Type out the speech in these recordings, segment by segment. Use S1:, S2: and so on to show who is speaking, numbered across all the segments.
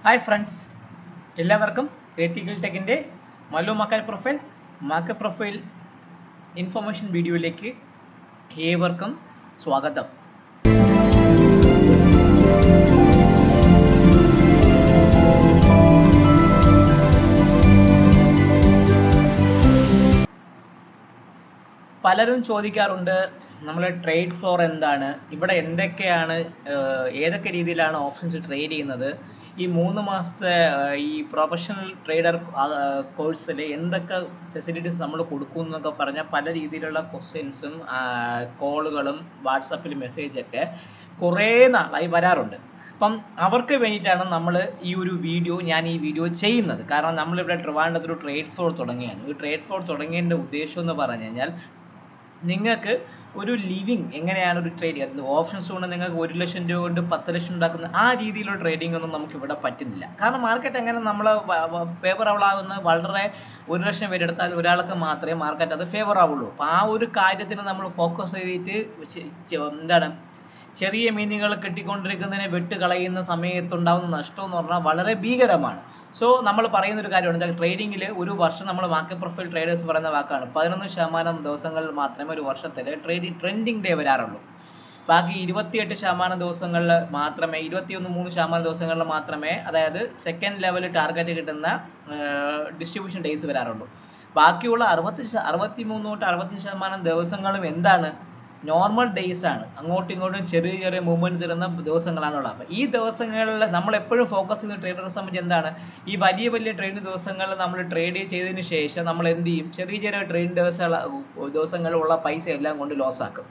S1: Hi friends, എല്ലാവർക്കും creative ടെക്കിൻ്റെ Mallu market profile information വീഡിയോയിലേക്ക് ഏവർക്കും സ്വാഗതം. പലരും ചോദിക്കാറുണ്ട്, നമ്മളെ ട്രേഡ് ഫ്ലോർ എന്താണ്, ഇവിടെ എന്തൊക്കെയാണ്, ഏതൊക്കെ രീതിയിലാണ് ഓപ്ഷൻസ് ട്രേഡ് ചെയ്യുന്നത്, ഈ 3 മാസത്തെ ഈ പ്രൊഫഷണൽ ട്രേഡർ കോഴ്സിൽ എന്തൊക്കെ ഫെസിലിറ്റീസ് നമ്മൾ കൊടുക്കും എന്നൊക്കെ പറഞ്ഞാൽ പല രീതിയിലുള്ള ക്വസ്റ്റ്യൻസും കോളുകളും വാട്സപ്പിൽ മെസ്സേജൊക്കെ കുറേ നാളായി വരാറുണ്ട്. അപ്പം അവർക്ക് വേണ്ടിയിട്ടാണ് ഞാൻ ഈ വീഡിയോ ചെയ്യുന്നത്. കാരണം നമ്മളിവിടെ ട്രിവാൻഡ്രത്ത് ഒരു ട്രേഡ് ഫ്ലോർ തുടങ്ങിയായിരുന്നു. ഈ ട്രേഡ് ഫ്ലോർ തുടങ്ങിയതിൻ്റെ ഉദ്ദേശം എന്ന് പറഞ്ഞു കഴിഞ്ഞാൽ നിങ്ങൾക്ക് ഒരു ലിവിങ് എങ്ങനെയാണ് ഒരു ട്രേഡ് ചെയ്യുന്നത്, ഓപ്ഷൻസ് കൊണ്ട് നിങ്ങൾക്ക് 1 ലക്ഷം രൂപ കൊണ്ട് 10 ലക്ഷം ഉണ്ടാക്കുന്ന ആ രീതിയിലുള്ള ട്രേഡിംഗ് ഒന്നും നമുക്ക് ഇവിടെ പറ്റുന്നില്ല. കാരണം മാർക്കറ്റ് എങ്ങനെ നമ്മൾ ഫേവറബിൾ ആകുന്നത്, വളരെ 1 ലക്ഷം പേര് എടുത്താൽ ഒരാൾക്ക് മാത്രമേ മാർക്കറ്റ് അത് ഫേവർ ആവുള്ളൂ. അപ്പോൾ ആ ഒരു കാര്യത്തിന് നമ്മൾ ഫോക്കസ് ചെയ്തിട്ട് ചെറിയ മീനുകൾ കെട്ടിക്കൊണ്ടിരിക്കുന്നതിനെ വിട്ടുകളയുന്ന സമയത്തുണ്ടാകുന്ന നഷ്ടം എന്ന് പറഞ്ഞാൽ വളരെ ഭീകരമാണ്. സോ നമ്മൾ പറയുന്ന ഒരു കാര്യമാണ്, ട്രേഡിങ്ങിൽ ഒരു വർഷം നമ്മൾ മാർക്കറ്റ് പ്രൊഫൈൽ ട്രേഡേഴ്സ് പറയുന്ന വാക്കാണ്, 11% ദിവസങ്ങളിൽ മാത്രമേ ഒരു വർഷത്തിൽ ട്രെൻഡിങ് ഡേ വരാറുള്ളൂ. ബാക്കി 28% ദിവസങ്ങളിൽ മാത്രമേ 21-3% ദിവസങ്ങളിൽ മാത്രമേ, അതായത് സെക്കൻഡ് ലെവൽ ടാർഗറ്റ് കിട്ടുന്ന ഡിസ്ട്രിബ്യൂഷൻ ഡേയ്സ് വരാറുള്ളൂ. ബാക്കിയുള്ള 63 തൊട്ട് 60% ദിവസങ്ങളും എന്താണ്, നോർമൽ ഡേയ്സ് ആണ്. അങ്ങോട്ടും ഇങ്ങോട്ടും ചെറിയ മൂവ്മെന്റ് തരുന്ന ദിവസങ്ങളാണുള്ളത്. അപ്പോൾ ഈ ദിവസങ്ങളിൽ നമ്മൾ എപ്പോഴും ഫോക്കസ് ചെയ്യുന്ന ട്രേഡറെ സംബന്ധിച്ച് എന്താണ്, ഈ വലിയ ട്രേഡിംഗ് ദിവസങ്ങളിൽ നമ്മൾ ട്രേഡ് ചെയ്തതിന് ശേഷം നമ്മൾ എന്ത് ചെയ്യും, ചെറിയ ട്രേഡിംഗ് ദിവസങ്ങളിലുള്ള പൈസ എല്ലാം കൊണ്ട് ലോസ് ആക്കും.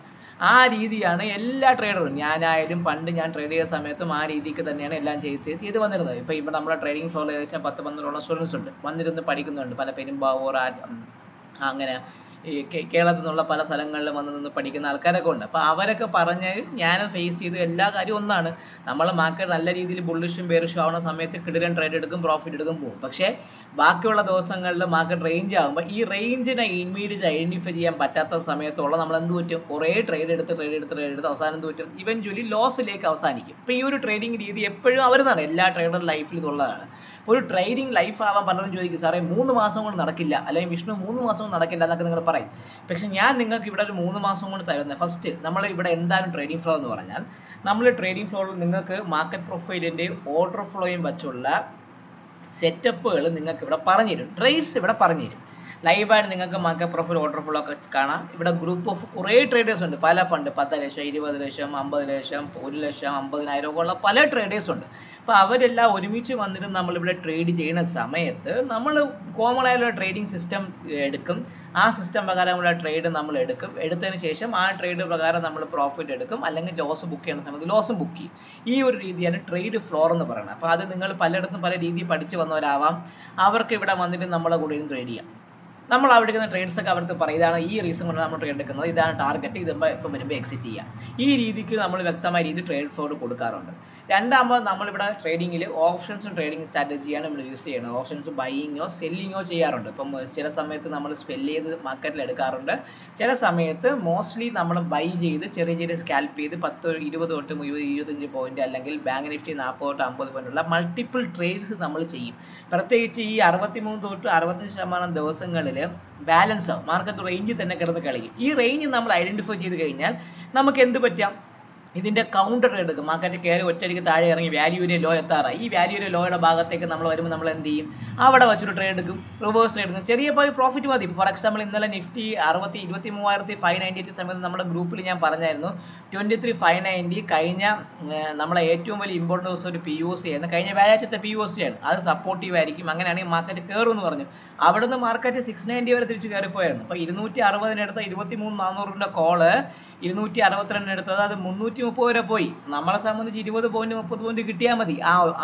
S1: ആ രീതിയാണ് എല്ലാ ട്രേഡറും, ഞാനായാലും പണ്ട് ഞാൻ ട്രേഡ് ചെയ്ത സമയത്തും ആ രീതിക്ക് തന്നെയാണ് എല്ലാം ചെയ്ത് വന്നിരുന്നത്. ഇപ്പോൾ നമ്മുടെ ട്രേഡിംഗ് ഫ്ലോറിൽ ഏകദേശം 10-12 സ്റ്റുഡൻസ് ഉണ്ട്, വന്നിരുന്ന് പഠിക്കുന്നുണ്ട്. പല പെരുമ്പാവൂർ, അങ്ങനെ ഈ കേരളത്തിൽ നിന്നുള്ള പല സ്ഥലങ്ങളിൽ വന്ന് നിന്ന് പഠിക്കുന്ന ആൾക്കാരൊക്കെ ഉണ്ട്. അപ്പോൾ അവരൊക്കെ പറഞ്ഞ് ഞാനും ഫേസ് ചെയ്ത് എല്ലാ കാര്യവും ഒന്നാണ്, നമ്മൾ മാർക്കറ്റ് നല്ല രീതിയിൽ ബുള്ളിഷും ബെയറിഷും ആവുന്ന സമയത്ത് കിടിലൻ ട്രേഡ് എടുക്കും, പ്രോഫിറ്റ് എടുക്കും, പോകും. പക്ഷേ ബാക്കിയുള്ള ദിവസങ്ങളിൽ മാർക്കറ്റ് റേഞ്ച് ആകുമ്പോൾ ഈ റേഞ്ചിനെ ഇമ്മീഡിയറ്റ് ഐഡന്റിഫൈ ചെയ്യാൻ പറ്റാത്ത സമയത്തോളം നമ്മൾ എന്ത് പറ്റും, കുറേ ട്രേഡ് എടുത്ത് അവസാനം എന്ത് പറ്റും, ഇവൻച്വലി ലോസിലേക്ക് അവസാനിക്കും. ഇപ്പോൾ ഈ ഒരു ട്രേഡിംഗ് രീതി എപ്പോഴും അവരുന്നതാണ്, എല്ലാ ട്രേഡർ ലൈഫിൽ ഇതുള്ളതാണ്. ഒരു ട്രേഡിംഗ് ലൈഫ് ആവാൻ പലരും ചോദിക്കും, സാറേ 3 മാസം കൊണ്ട് നടക്കില്ല, അല്ലെങ്കിൽ വിഷ്ണു 3 മാസം കൊണ്ട് നടക്കില്ല എന്നൊക്കെ നിങ്ങൾ പറയും. പക്ഷെ ഞാൻ നിങ്ങൾക്ക് ഇവിടെ ഒരു 3 മാസം കൊണ്ട് തരുന്നത്, ഫസ്റ്റ് നമ്മൾ ഇവിടെ എന്താണ് ട്രേഡിംഗ് ഫ്ലോ എന്ന് പറഞ്ഞാൽ, നമ്മൾ ട്രേഡിംഗ് ഫ്ലോയിൽ നിങ്ങൾക്ക് മാർക്കറ്റ് പ്രൊഫൈലിൻ്റെ ഓർഡർ ഫ്ലോയും വെച്ചുള്ള സെറ്റപ്പുകൾ നിങ്ങൾക്ക് ഇവിടെ പറഞ്ഞുതരും, ട്രേഡ്സ് ഇവിടെ പറഞ്ഞുതരും. ലൈവായിട്ട് നിങ്ങൾക്ക് മാർക്കറ്റ് പ്രൊഫൈൽ ഓർഡർ ഫ്ലോ ഒക്കെ കാണാം. ഇവിടെ ഗ്രൂപ്പ് ഓഫ് കുറേ ട്രേഡേഴ്സ് ഉണ്ട്, പല ഫണ്ട്, 10 ലക്ഷം, 20 ലക്ഷം, 50 ലക്ഷം, 1 ലക്ഷം, 50,000 ഒക്കെ ഉള്ള പല ട്രേഡേഴ്സ് ഉണ്ട്. അപ്പോൾ അവരെല്ലാം ഒരുമിച്ച് വന്നിട്ട് നമ്മളിവിടെ ട്രേഡ് ചെയ്യുന്ന സമയത്ത് നമ്മൾ കോമൺ ആയുള്ള ട്രേഡിംഗ് സിസ്റ്റം എടുക്കും. ആ സിസ്റ്റം പ്രകാരമുള്ള ട്രേഡ് നമ്മൾ എടുത്തതിന് ശേഷം ആ ട്രേഡ് പ്രകാരം നമ്മൾ പ്രോഫിറ്റ് എടുക്കും, അല്ലെങ്കിൽ ലോസ് ബുക്ക് ചെയ്യുന്ന സമയത്ത് ലോസും ബുക്ക് ചെയ്യും. ഈ ഒരു രീതിയാണ് ട്രേഡ് ഫ്ലോർ എന്ന് പറയുന്നത്. അപ്പോൾ അത് നിങ്ങൾ പലയിടത്തും പല രീതിയിൽ പഠിച്ചു വന്നവരാവാം, അവർക്ക് ഇവിടെ വന്നിട്ട് നമ്മളെ കൂടെ ട്രേഡ് ചെയ്യാം. നമ്മൾ അവിടെ എടുക്കുന്ന ട്രേഡ്സ് ഒക്കെ അവർക്ക് പറയും, ഇതാണ് ഈ റീസൺ കൊണ്ട് നമ്മൾ ട്രേഡ് എടുക്കുന്നത്, ഇതാണ് ടാർഗറ്റ്, ഇപ്പം വരുമ്പോൾ എക്സിറ്റ് ചെയ്യാം. ഈ രീതിക്ക് നമ്മൾ വ്യക്തമായ രീതിയിൽ ട്രേഡ് ഫ്ലോർ കൊടുക്കാറുണ്ട്. രണ്ടാമത് നമ്മളിവിടെ ട്രേഡിങ്ങിൽ ഓപ്ഷൻസും ട്രേഡിംഗ് സ്ട്രാറ്റജിയാണ് നമ്മൾ യൂസ് ചെയ്യുന്നത്. ഓപ്ഷൻസ് ബൈയിങ്ങോ സെല്ലിങ്ങോ ചെയ്യാറുണ്ട്. ഇപ്പം ചില സമയത്ത് നമ്മൾ സ്പെല്ല് ചെയ്ത് മാർക്കറ്റിൽ എടുക്കാറുണ്ട്, ചില സമയത്ത് മോസ്റ്റ്ലി നമ്മൾ ബൈ ചെയ്ത് ചെറിയ സ്കാൽപ്പ് ചെയ്ത് 10, 20 തൊട്ട് 25 പോയിന്റ്, അല്ലെങ്കിൽ ബാങ്ക് നിഫ്റ്റി 40 തൊട്ട് 50 പോയിന്റുള്ള മൾട്ടിപ്പിൾ ട്രേഡ്സ് നമ്മൾ ചെയ്യും. പ്രത്യേകിച്ച് ഈ 63 തൊട്ട് 65% ദിവസങ്ങളിൽ ബാലൻസ് ആവും, മാർക്കറ്റ് റേഞ്ചിൽ തന്നെ കിടന്ന് കളിക്കും. ഈ റേഞ്ച് നമ്മൾ ഐഡന്റിഫൈ ചെയ്ത് കഴിഞ്ഞാൽ നമുക്ക് എന്ത് പറ്റാം, ഇതിന്റെ കൗണ്ടർ എടുക്കും. മാർക്കറ്റ് കയറി ഒറ്റയടിക്ക് താഴെ ഇറങ്ങി വാല്യൂവിലെ ലോ എത്താറായി. ഈ വാല്യൂവിലെ ലോയുടെ ഭാഗത്തേക്ക് നമ്മൾ വരുമ്പോൾ നമ്മൾ എന്ത് ചെയ്യും, അവിടെ വെച്ചൊരു ട്രേഡ് എടുക്കും, റിവേഴ്സ് ട്രേഡ് എടുക്കും, ചെറിയ പോയി പ്രോഫിറ്റ് മതി. ഫോർ എക്സാമ്പിൾ ഇന്നലെ നിഫ്റ്റി 23,590 സമയത്ത് നമ്മുടെ ഗ്രൂപ്പിൽ ഞാൻ പറഞ്ഞായിരുന്നു 23,590 കഴിഞ്ഞ നമ്മളെ ഏറ്റവും വലിയ ഇമ്പോർട്ടൻ്റ് ദിവസം ഒരു POC ആയിരുന്നു, കഴിഞ്ഞ വ്യാഴാഴ്ചത്തെ POC ആണ്, അത് സപ്പോർട്ടീവ് ആയിരിക്കും, അങ്ങനെയാണെങ്കിൽ മാർക്കറ്റ് കയറും എന്ന് പറഞ്ഞു. അവിടുന്ന് മാർക്കറ്റ് 690 വരെ തിരിച്ച് കയറിപ്പോയായിരുന്നു. അപ്പോൾ 260 23,400 കോള് 262 എടുത്തത്, അത് 330 വരെ പോയി. നമ്മളെ സംബന്ധിച്ച് 20 പോയിന്റ് 30 പോയിന്റ് കിട്ടിയാൽ മതി.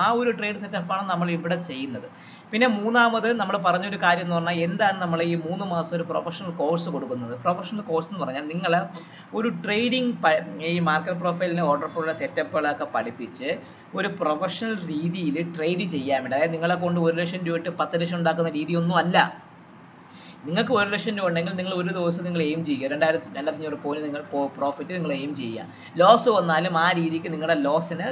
S1: ആ ഒരു ട്രേഡ് സെറ്റപ്പാണ് നമ്മൾ ഇവിടെ ചെയ്യുന്നത്. പിന്നെ മൂന്നാമത് നമ്മൾ പറഞ്ഞൊരു കാര്യം എന്ന് പറഞ്ഞാൽ, എന്താണ് നമ്മൾ ഈ 3 മാസം ഒരു പ്രൊഫഷണൽ കോഴ്സ് കൊടുക്കുന്നത്. പ്രൊഫഷണൽ കോഴ്സ് എന്ന് പറഞ്ഞാൽ നിങ്ങൾ ഒരു ട്രേഡിംഗ്, ഈ മാർക്കറ്റ് പ്രൊഫൈലിന് ഓർഡർ ഫ്ലോയുടെ സെറ്റപ്പുകളൊക്കെ പഠിപ്പിച്ച് ഒരു പ്രൊഫഷണൽ രീതിയിൽ ട്രേഡ് ചെയ്യാൻ വേണ്ടി, അതായത് നിങ്ങളെ കൊണ്ട് 1 ലക്ഷം രൂപ ഇട്ട് 10 ലക്ഷം ഉണ്ടാക്കുന്ന രീതിയൊന്നും അല്ല. നിങ്ങൾക്ക് 1 ലക്ഷം രൂപ ഉണ്ടെങ്കിൽ നിങ്ങൾ ഒരു ദിവസം നിങ്ങൾ എയിം ചെയ്യുക, 2,500 പോയിന്റ് നിങ്ങൾ പ്രോഫിറ്റ് നിങ്ങൾ എയിം ചെയ്യുക. ലോസ് വന്നാലും ആ രീതിക്ക് നിങ്ങളുടെ ലോസിന്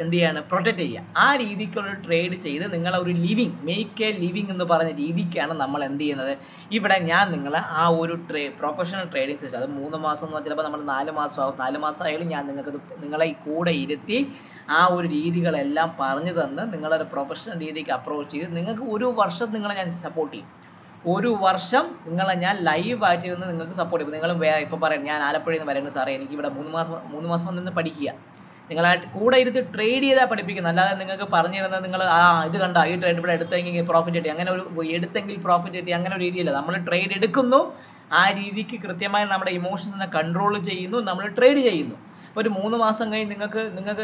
S1: എന്ത് ചെയ്യാണ്, പ്രൊട്ടക്റ്റ് ചെയ്യുക. ആ രീതിക്കുള്ള ട്രേഡ് ചെയ്ത് നിങ്ങളെ ഒരു ലിവിങ്, മേക്ക് എ ലിവിങ് എന്ന് പറഞ്ഞ രീതിക്കാണ് നമ്മൾ എന്ത് ചെയ്യുന്നത്. ഇവിടെ ഞാൻ നിങ്ങളെ ആ ഒരു പ്രൊഫഷണൽ ട്രേഡിംഗ് സിസ്റ്റം, അത് 3 മാസം എന്ന് പറഞ്ഞാൽ ചിലപ്പോൾ നമ്മൾ 4 മാസം ആവും, 4 മാസം ആയാലും ഞാൻ നിങ്ങൾക്ക് നിങ്ങളെ കൂടെ ഇരുത്തി ആ ഒരു രീതികളെല്ലാം പറഞ്ഞു തന്ന് നിങ്ങളൊരു പ്രൊഫഷണൽ രീതിക്ക് അപ്രോച്ച് ചെയ്ത് നിങ്ങൾക്ക് 1 വർഷം നിങ്ങളെ ഞാൻ സപ്പോർട്ട് ചെയ്യും. 1 വർഷം നിങ്ങളെ ഞാൻ ലൈവായിട്ട് ഇരുന്ന് നിങ്ങൾക്ക് സപ്പോർട്ട് ചെയ്യും. നിങ്ങൾ ഇപ്പോൾ പറയാം ഞാൻ ആലപ്പുഴയിൽ നിന്ന് വരുന്നത് സാറേ, എനിക്ക് ഇവിടെ 3 മാസം നിന്ന് പഠിക്കുക. നിങ്ങളായിട്ട് കൂടെ ഇരുന്ന് ട്രേഡ് ചെയ്താൽ പഠിപ്പിക്കുന്നത്, അല്ലാതെ നിങ്ങൾക്ക് പറഞ്ഞു തരുന്നത് നിങ്ങൾ ഇത് കണ്ട ഈ ട്രേഡ് ഇവിടെ എടുത്തെങ്കിൽ പ്രോഫിറ്റ് കിട്ടി, അങ്ങനെ ഒരു എടുത്തെങ്കിൽ പ്രോഫിറ്റ് കിട്ടി, അങ്ങനെ ഒരു രീതിയില്ല. നമ്മൾ ട്രേഡ് എടുക്കുന്നു, ആ രീതിക്ക് കൃത്യമായി നമ്മുടെ ഇമോഷൻസിനെ കൺട്രോൾ ചെയ്യുന്നു, നമ്മൾ ട്രേഡ് ചെയ്യുന്നു. ഇപ്പോൾ ഒരു 3 മാസം കഴിഞ്ഞ് നിങ്ങൾക്ക്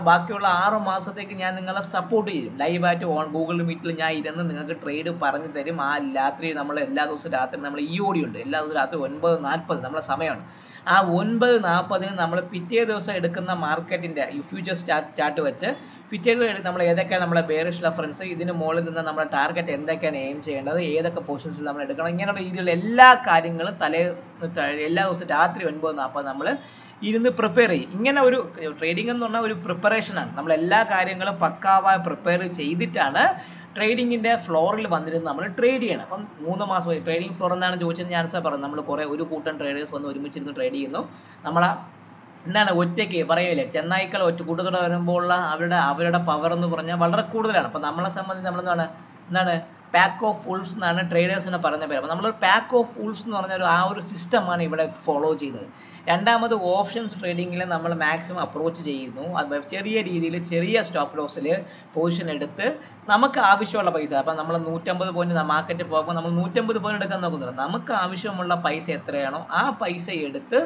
S1: ബാക്കിയുള്ള 6 മാസത്തേക്ക് ഞാൻ നിങ്ങളെ സപ്പോർട്ട് ചെയ്യും. ലൈവായിട്ട് ഗൂഗിൾ മീറ്റിൽ ഞാൻ ഇരുന്ന് നിങ്ങൾക്ക് ട്രേഡ് പറഞ്ഞു തരും. ആ രാത്രി നമ്മൾ എല്ലാ ദിവസവും രാത്രി നമ്മൾ ഉണ്ട്, എല്ലാ ദിവസവും രാത്രി 9:40 നമ്മളെ സമയമാണ്. ആ 9:40 നമ്മൾ പിറ്റേ ദിവസം എടുക്കുന്ന മാർക്കറ്റിൻ്റെ ഫ്യൂച്ചർ ചാർട്ട് വെച്ച് പിറ്റേ നമ്മൾ ഏതൊക്കെയാണ് നമ്മളെ ബെയറിഷ് റെഫറൻസ്, ഇതിന് മുകളിൽ നിന്ന് നമ്മുടെ ടാർഗറ്റ് എന്തൊക്കെയാണ് എയിം ചെയ്യേണ്ടത്, ഏതൊക്കെ പൊസിഷൻസ് നമ്മൾ എടുക്കണം, ഇങ്ങനെയുള്ള രീതിയിലുള്ള എല്ലാ കാര്യങ്ങളും എല്ലാ ദിവസവും രാത്രി 9:40 നമ്മൾ ഇരുന്ന് പ്രിപ്പയർ ചെയ്യും. ഇങ്ങനെ ഒരു ട്രേഡിംഗ് എന്ന് പറഞ്ഞാൽ ഒരു പ്രിപ്പറേഷനാണ്. നമ്മൾ എല്ലാ കാര്യങ്ങളും പക്കാവായി പ്രിപ്പയർ ചെയ്തിട്ടാണ് ട്രേഡിങ്ങിൻ്റെ ഫ്ലോറിൽ വന്നിരുന്ന് നമ്മൾ ട്രേഡ് ചെയ്യണം. അപ്പം 3 മാസമായി ട്രേഡിംഗ് ഫ്ലോർ എന്നാണ് ചോദിച്ചത്. ഞാൻ പറഞ്ഞു നമ്മൾ ഒരു കൂട്ടം ട്രേഡേഴ്സ് വന്ന് ഒരുമിച്ചിരുന്ന് ട്രേഡ് ചെയ്യുന്നു. നമ്മളെ ഒറ്റയ്ക്ക് പറയില്ലേ, ചെന്നായ്ക്കൾ കൂട്ടത്തോടെ വരുമ്പോൾ അവരുടെ പവർ എന്ന് പറഞ്ഞാൽ വളരെ കൂടുതലാണ്. അപ്പം നമ്മളെ സംബന്ധിച്ച് എന്താണ് പാക്ക് ഓഫ് ഫുൾസ് എന്നാണ് ട്രേഡേഴ്സിനെ പറഞ്ഞ പേര്. അപ്പോൾ നമ്മൾ പാക്ക് ഓഫ് ഫുൾസ് എന്ന് പറഞ്ഞ ആ ഒരു സിസ്റ്റമാണ് ഇവിടെ ഫോളോ ചെയ്യുന്നത്. രണ്ടാമത് ഓപ്ഷൻസ് ട്രേഡിങ്ങിൽ നമ്മൾ മാക്സിമം അപ്രോച്ച് ചെയ്യുന്നു. അത് ചെറിയ രീതിയിൽ ചെറിയ സ്റ്റോപ്പ് ലോസിൽ പൊസിഷൻ എടുത്ത് നമുക്ക് ആവശ്യമുള്ള പൈസ, അപ്പം നമ്മൾ 150 പോയിന്റ് മാർക്കറ്റ് പോകുമ്പോൾ നമ്മൾ 150 പോയിന്റ് എടുക്കാൻ നോക്കുന്നില്ല. നമുക്ക് ആവശ്യമുള്ള പൈസ എത്രയാണോ ആ പൈസ എടുത്ത്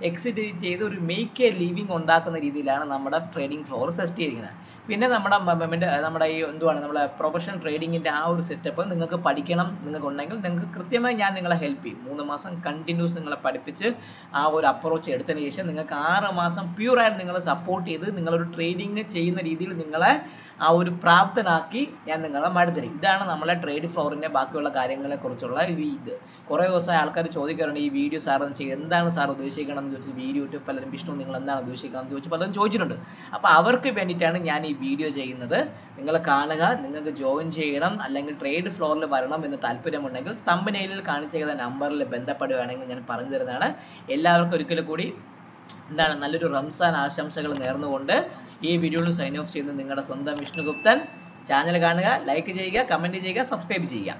S1: എക്സിറ്റ് ചെയ്ത് ഒരു മേക്ക് എ ലിവിങ് ഉണ്ടാക്കുന്ന രീതിയിലാണ് നമ്മുടെ ട്രേഡിംഗ് ഫ്ലോർ സെറ്റ് ചെയ്തിരിക്കുന്നത്. പിന്നെ നമ്മുടെ ഈ നമ്മളെ പ്രൊഫഷണൽ ട്രേഡിങ്ങിൻ്റെ ആ ഒരു സെറ്റപ്പ് നിങ്ങൾക്ക് പഠിക്കണം നിങ്ങൾക്കുണ്ടെങ്കിൽ നിങ്ങൾക്ക് കൃത്യമായി ഞാൻ നിങ്ങളെ ഹെൽപ്പ് ചെയ്യും. 3 മാസം കണ്ടിന്യൂസ് നിങ്ങളെ പഠിപ്പിച്ച് ആ ഒരു അപ്രോച്ച് എടുത്തതിന് ശേഷം നിങ്ങൾക്ക് 6 മാസം പ്യൂറായിട്ട് നിങ്ങളെ സപ്പോർട്ട് ചെയ്ത് നിങ്ങളൊരു ട്രേഡിങ് ചെയ്യുന്ന രീതിയിൽ നിങ്ങളെ ആ ഒരു പ്രാപ്തനാക്കി ഞാൻ നിങ്ങളെ മടുത്തരും. ഇതാണ് നമ്മളെ ട്രേഡ് ഫ്ലോറിൻ്റെ ബാക്കിയുള്ള കാര്യങ്ങളെ കുറിച്ചുള്ള ഇത്. കുറേ ദിവസമായി ആൾക്കാർ ചോദിക്കാറുണ്ട് ഈ വീഡിയോ സാർ എന്താണ് സാർ ഉദ്ദേശിക്കണം എന്ന് ചോദിച്ചാൽ വീഡിയോ ഇട്ട് പലരും വിഷ്ണു നിങ്ങൾ എന്താണ് ഉദ്ദേശിക്കണം എന്ന് ചോദിച്ച് പലരും ചോദിച്ചിട്ടുണ്ട്. അപ്പോൾ അവർക്ക് വേണ്ടിയിട്ടാണ് ഞാൻ ഈ വീഡിയോ ചെയ്യുന്നത്. നിങ്ങൾ കാണുക, നിങ്ങൾക്ക് ജോയിൻ ചെയ്യണം അല്ലെങ്കിൽ ട്രേഡ് ഫ്ലോറിൽ വരണം എന്ന് താല്പര്യമുണ്ടെങ്കിൽ തമ്പനെയിലിൽ കാണിച്ചിരിക്കുന്ന നമ്പറിൽ ബന്ധപ്പെടുകയാണെങ്കിൽ ഞാൻ പറഞ്ഞു തരുന്നതാണ്. എല്ലാവർക്കും ഒരിക്കലും കൂടി നല്ലൊരു റംസാൻ ആശംസകൾ നേർന്നുകൊണ്ട് ഈ വീഡിയോയിൽ സൈൻ ഓഫ് ചെയ്യുന്നത് നിങ്ങളുടെ സ്വന്തം വിഷ്ണുഗുപ്തൻ. ചാനൽ കാണുക, ലൈക്ക് ചെയ്യുക, കമൻറ്റ് ചെയ്യുക, സബ്സ്ക്രൈബ് ചെയ്യുക.